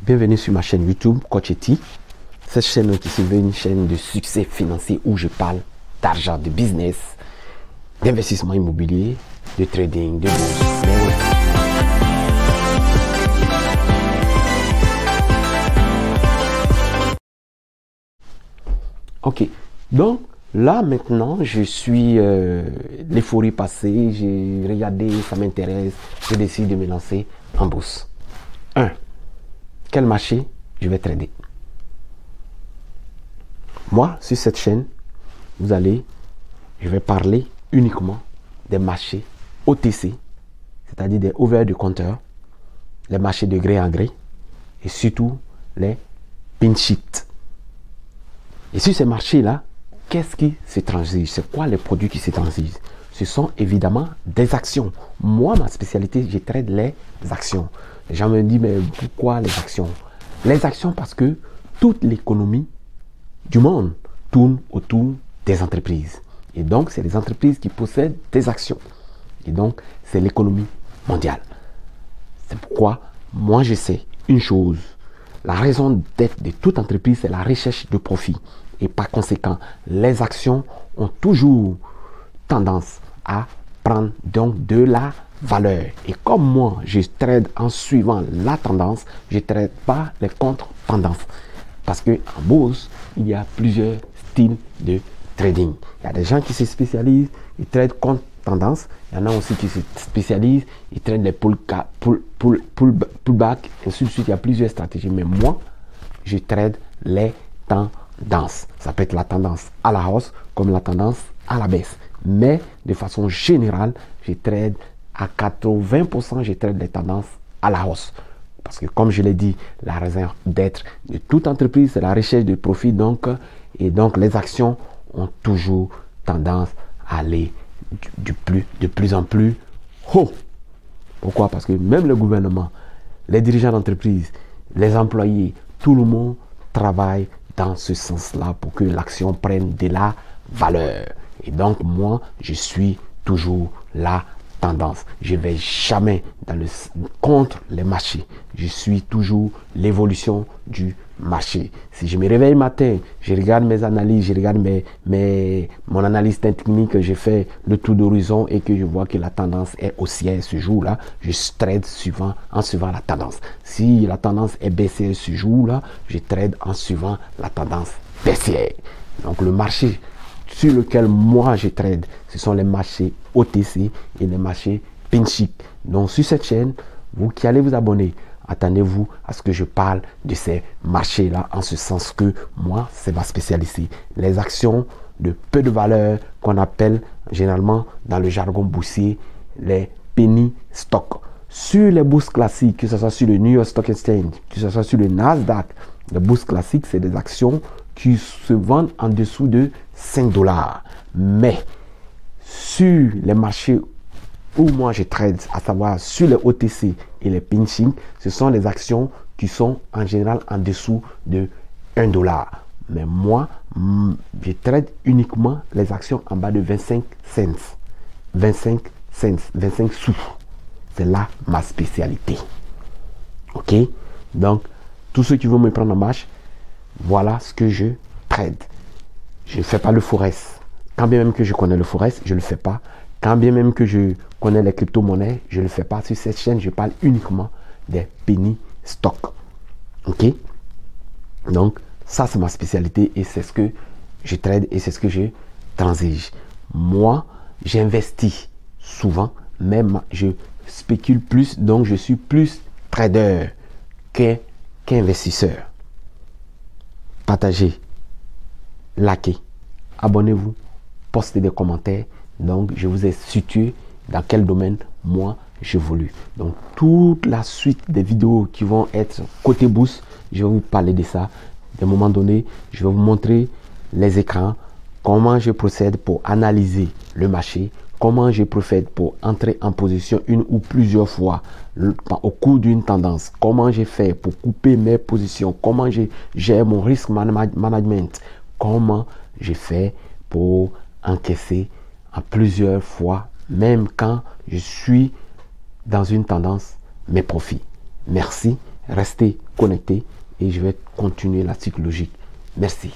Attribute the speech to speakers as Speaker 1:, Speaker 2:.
Speaker 1: Bienvenue sur ma chaîne YouTube Coach Eti. Cette chaîne qui se veut une chaîne de succès financier où je parle d'argent, de business, d'investissement immobilier, de trading, de bourse. Mais oui. Ok, donc là maintenant je suis l'euphorie passée, j'ai regardé, ça m'intéresse, je décide de me lancer en bourse. Quel marché je vais trader? Moi, sur cette chaîne, je vais parler uniquement des marchés OTC, c'est-à-dire des over de compteur, les marchés de gré en gré et surtout les pin sheets. Et sur ces marchés-là, qu'est-ce qui se transige? C'est quoi les produits qui se transigent? Ce sont évidemment des actions. Moi, ma spécialité, je trade les actions. Les gens me disent, mais pourquoi les actions? Les actions parce que toute l'économie du monde tourne autour des entreprises. Et donc, c'est les entreprises qui possèdent des actions. Et donc, c'est l'économie mondiale. C'est pourquoi moi, je sais une chose. La raison d'être de toute entreprise, c'est la recherche de profit. Et par conséquent, les actions ont toujours tendance à prendre donc de la valeur. Et comme moi, je trade en suivant la tendance, je ne trade pas les contre-tendances. Parce qu'en bourse, il y a plusieurs styles de trading. Il y a des gens qui se spécialisent, ils tradent contre tendance. Il y en a aussi qui se spécialisent, ils tradent les pullback, et ainsi de suite. Il y a plusieurs stratégies. Mais moi, je trade les tendances. Ça peut être la tendance à la hausse comme la tendance à la baisse. Mais de façon générale, je trade à 80%, je trade les tendances à la hausse. Parce que comme je l'ai dit, la raison d'être de toute entreprise, c'est la recherche de profit. Et donc les actions ont toujours tendance à aller de plus en plus haut. Pourquoi? Parce que même le gouvernement, les dirigeants d'entreprise, les employés, tout le monde travaille dans ce sens-là pour que l'action prenne de la valeur. Et donc moi, je suis toujours la tendance. Je ne vais jamais contre les marchés. Je suis toujours l'évolution du marché. Si je me réveille le matin, je regarde mes analyses, je regarde mon analyse technique, je fais le tour d'horizon et que je vois que la tendance est haussière ce jour-là, je trade en suivant la tendance. Si la tendance est baissière ce jour-là, je trade en suivant la tendance baissière. Donc le marché sur lequel moi je trade, ce sont les marchés OTC et les marchés pin sheet. Donc sur cette chaîne, vous qui allez vous abonner, attendez-vous à ce que je parle de ces marchés-là, en ce sens que moi, c'est ma spécialité. Les actions de peu de valeur qu'on appelle généralement dans le jargon boursier les penny stocks. Sur les bourses classiques, que ce soit sur le New York Stock Exchange, que ce soit sur le Nasdaq, les bourses classiques, c'est des actions qui se vendent en dessous de 5 $. Mais sur les marchés où moi je trade, à savoir sur les OTC et les pinching, ce sont les actions qui sont en général en dessous de 1 $. Mais moi, je trade uniquement les actions en bas de 25 cents. 25 cents, 25 sous. C'est là ma spécialité. Ok? Donc, tous ceux qui veulent me prendre en marche, voilà ce que je trade. Je ne fais pas le forex. Quand bien même que je connais le forex, je ne le fais pas. Quand bien même que je connais les crypto-monnaies, je ne le fais pas. Sur cette chaîne, je parle uniquement des penny stocks. Ok? Donc, ça, c'est ma spécialité et c'est ce que je trade et c'est ce que je transige. Moi, j'investis souvent, même je spécule plus, donc je suis plus trader qu'investisseur. Partagez, likez, abonnez-vous, postez des commentaires. Donc, je vous ai situé dans quel domaine moi j'évolue. Donc, toute la suite des vidéos qui vont être côté bourse, je vais vous parler de ça. À un moment donné, je vais vous montrer les écrans, comment je procède pour analyser le marché, comment je procède pour entrer en position une ou plusieurs fois au cours d'une tendance, comment j'ai fait pour couper mes positions, comment je gère mon risk management, comment j'ai fait pour encaisser en plusieurs fois, même quand je suis dans une tendance, mes profits. Merci restez connectés et je vais continuer la suite logique. Merci.